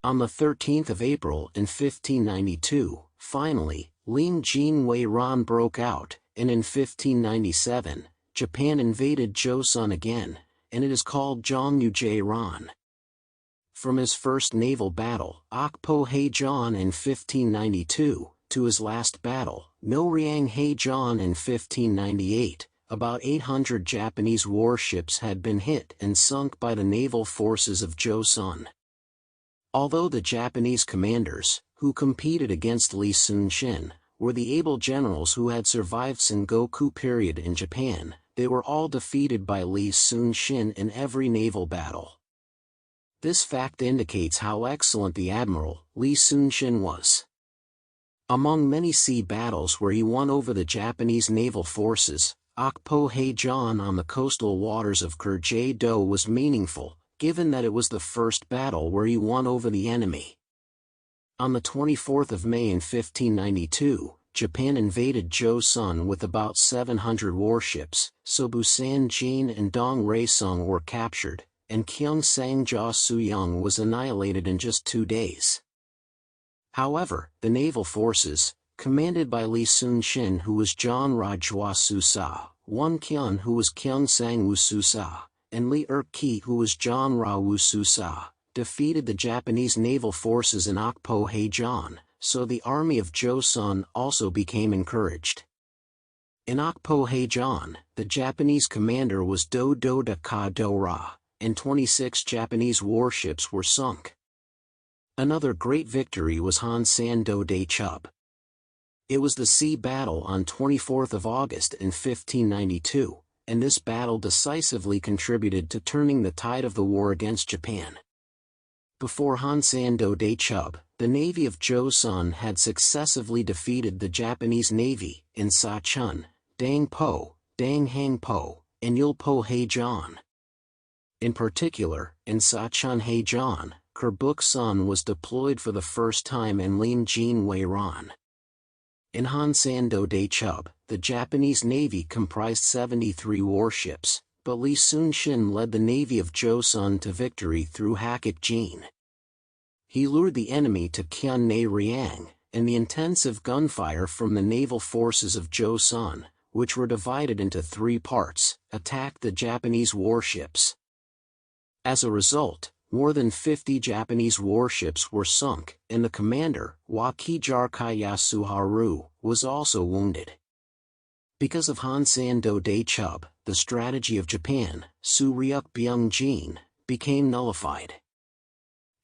On the 13th of April in 1592, finally, Lin Jin Wei Ran broke out, and in 1597, Japan invaded Joseon again, and it is called Jongyu Ran. From his first naval battle, Okpo Haejeon in 1592, to his last battle, Noryang Haejeon in 1598, about 800 Japanese warships had been hit and sunk by the naval forces of Joseon. Although the Japanese commanders, who competed against Lee Sun-shin, were the able generals who had survived Sengoku period in Japan, they were all defeated by Lee Sun-shin in every naval battle. This fact indicates how excellent the admiral, Lee Sun-shin, was. Among many sea battles where he won over the Japanese naval forces, Okpo Haejeon on the coastal waters of Kurje-do was meaningful, given that it was the first battle where he won over the enemy. On the 24th of May in 1592, Japan invaded Joseon with about 700 warships, so Busan-jin and Dong-raesong were captured, and Gyeongsang-ja-suyong was annihilated in just 2 days. However, the naval forces, commanded by Lee Sun-shin who was Jeonra-jwa-susa, Won Kyun who was Gyeongsang-woo-susa, and Lee Er-ki who was Jeonra-woo-susa, defeated the Japanese naval forces in Okpo Haejeon, so the army of Joseon also became encouraged. In Okpo Haejeon, the Japanese commander was Do-do Ka-do-ra, and 26 Japanese warships were sunk. Another great victory was Hansan-do-dae-chub. It was the sea battle on 24th of August in 1592, and this battle decisively contributed to turning the tide of the war against Japan. Before Hansan-do-dae-chub, the navy of Joseon had successively defeated the Japanese navy in Sachun, Dangpo, Danghangpo, and Yulpo Haejeon. In particular, in Sachun Haejeon, Kerbuk-sun was deployed for the first time in Lin Jin Wei Ran. In Hansan-do-dae-chub, the Japanese navy comprised 73 warships, but Lee Sun-shin led the navy of Joseon to victory through Hakak-jin. He lured the enemy to Kyeonnae-ryang, and the intensive gunfire from the naval forces of Joseon, which were divided into 3 parts, attacked the Japanese warships. As a result, more than 50 Japanese warships were sunk, and the commander, Wakijarka Yasuharu, was also wounded. Because of Hansan-do-dae-chub, the strategy of Japan, Suryuk-byung-jin, became nullified.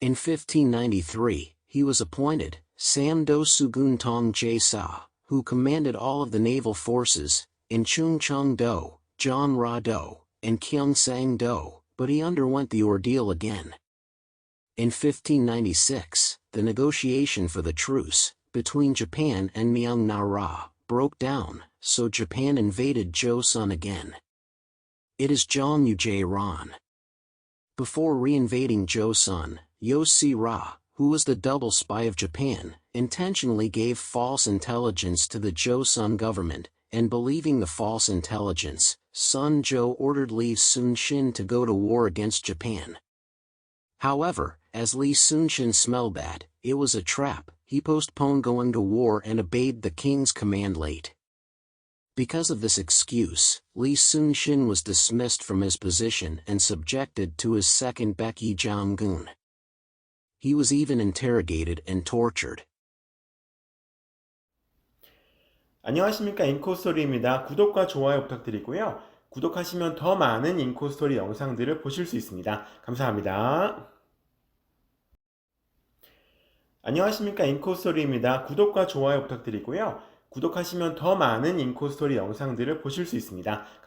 In 1593, he was appointed Samdo-sugun-tong-jae-sa, who commanded all of the naval forces, in Chungcheong-do, Jeonra-do, and Gyeongsang-do, but he underwent the ordeal again. In 1596, the negotiation for the truce, between Japan and Myeong-na-ra, broke down, so Japan invaded Joseon again. It is Jongyu Ran. Before reinvading Joseon, Yosi-ra, who was the double spy of Japan, intentionally gave false intelligence to the Joseon government, and believing the false intelligence, Sun Jo ordered Lee Sun-shin to go to war against Japan. However, as Lee Sun-shin smelled that it was a trap, he postponed going to war and obeyed the king's command late. Because of this excuse, Lee Sun-shin was dismissed from his position and subjected to his second Baekje Jangun. He was even interrogated and tortured. 안녕하십니까, 잉코스토리입니다. 구독과 좋아요 부탁드리고요. 구독하시면 더 많은 잉코스토리 영상들을 보실 수 있습니다. 감사합니다. 안녕하십니까, 잉코스토리입니다. 구독과 좋아요 부탁드리고요. 구독하시면 더 많은 잉코스토리 영상들을 보실 수 있습니다. 감사합니다.